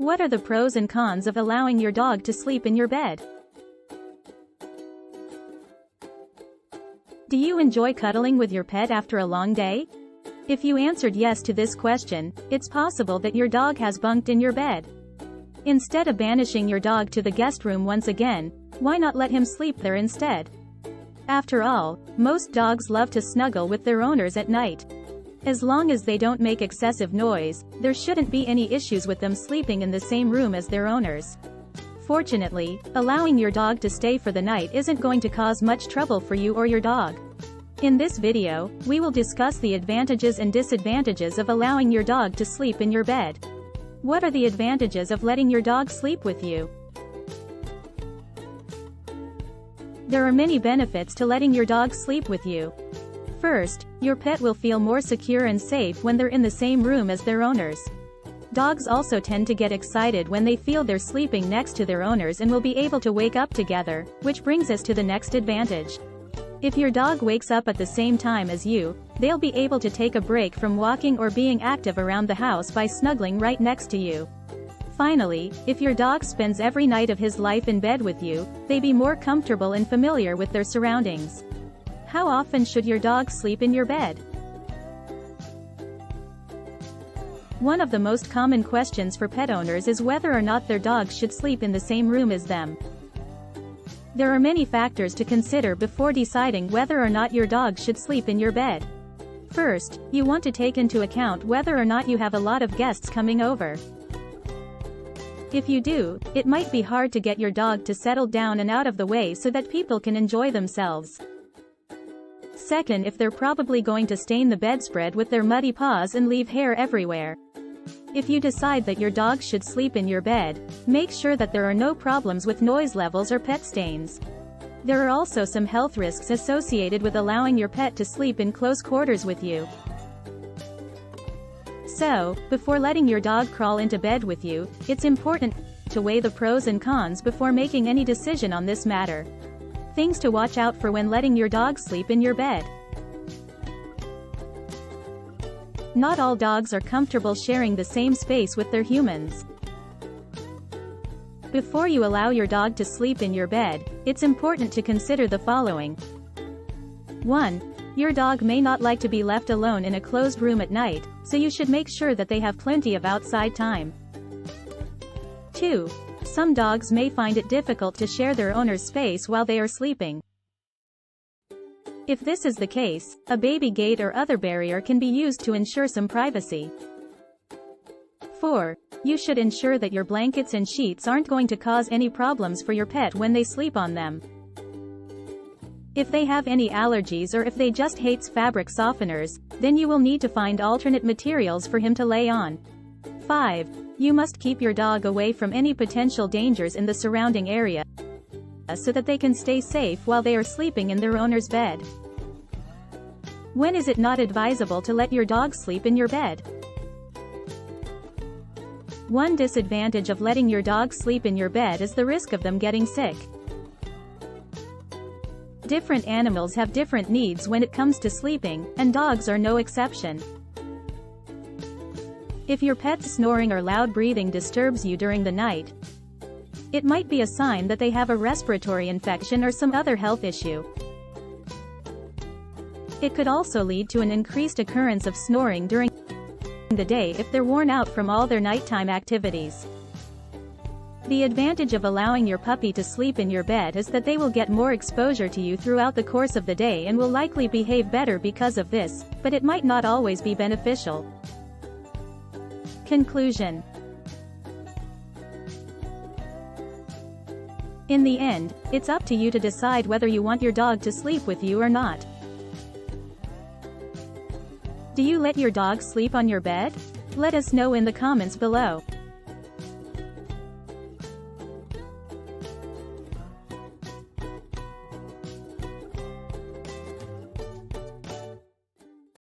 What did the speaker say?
What are the pros and cons of allowing your dog to sleep in your bed? Do you enjoy cuddling with your pet after a long day? If you answered yes to this question, it's possible that your dog has bunked in your bed. Instead of banishing your dog to the guest room once again, why not let him sleep there instead? After all, most dogs love to snuggle with their owners at night. As long as they don't make excessive noise, there shouldn't be any issues with them sleeping in the same room as their owners. Fortunately, allowing your dog to stay for the night isn't going to cause much trouble for you or your dog. In this video, we will discuss the advantages and disadvantages of allowing your dog to sleep in your bed. What are the advantages of letting your dog sleep with you? There are many benefits to letting your dog sleep with you. First, your pet will feel more secure and safe when they're in the same room as their owners. Dogs also tend to get excited when they feel they're sleeping next to their owners and will be able to wake up together, which brings us to the next advantage. If your dog wakes up at the same time as you, they'll be able to take a break from walking or being active around the house by snuggling right next to you. Finally, if your dog spends every night of his life in bed with you, they'll be more comfortable and familiar with their surroundings. How often should your dog sleep in your bed? One of the most common questions for pet owners is whether or not their dogs should sleep in the same room as them. There are many factors to consider before deciding whether or not your dog should sleep in your bed. First, you want to take into account whether or not you have a lot of guests coming over. If you do, it might be hard to get your dog to settle down and out of the way so that people can enjoy themselves. Second, if they're probably going to stain the bedspread with their muddy paws and leave hair everywhere. If you decide that your dog should sleep in your bed, make sure that there are no problems with noise levels or pet stains. There are also some health risks associated with allowing your pet to sleep in close quarters with you. So, before letting your dog crawl into bed with you, it's important to weigh the pros and cons before making any decision on this matter. Things to watch out for when letting your dog sleep in your bed. Not all dogs are comfortable sharing the same space with their humans. Before you allow your dog to sleep in your bed, it's important to consider the following. 1. Your dog may not like to be left alone in a closed room at night, so you should make sure that they have plenty of outside time. 2. Some dogs may find it difficult to share their owner's space while they are sleeping. If this is the case, a baby gate or other barrier can be used to ensure some privacy. 4. You should ensure that your blankets and sheets aren't going to cause any problems for your pet when they sleep on them. If they have any allergies or if they just hates fabric softeners, then you will need to find alternate materials for him to lay on. 5. You must keep your dog away from any potential dangers in the surrounding area, so that they can stay safe while they are sleeping in their owner's bed. When is it not advisable to let your dog sleep in your bed? One disadvantage of letting your dog sleep in your bed is the risk of them getting sick. Different animals have different needs when it comes to sleeping, and dogs are no exception. If your pet's snoring or loud breathing disturbs you during the night, it might be a sign that they have a respiratory infection or some other health issue. It could also lead to an increased occurrence of snoring during the day if they're worn out from all their nighttime activities. The advantage of allowing your puppy to sleep in your bed is that they will get more exposure to you throughout the course of the day and will likely behave better because of this, but it might not always be beneficial. Conclusion. In the end, it's up to you to decide whether you want your dog to sleep with you or not. Do you let your dog sleep on your bed? Let us know in the comments below.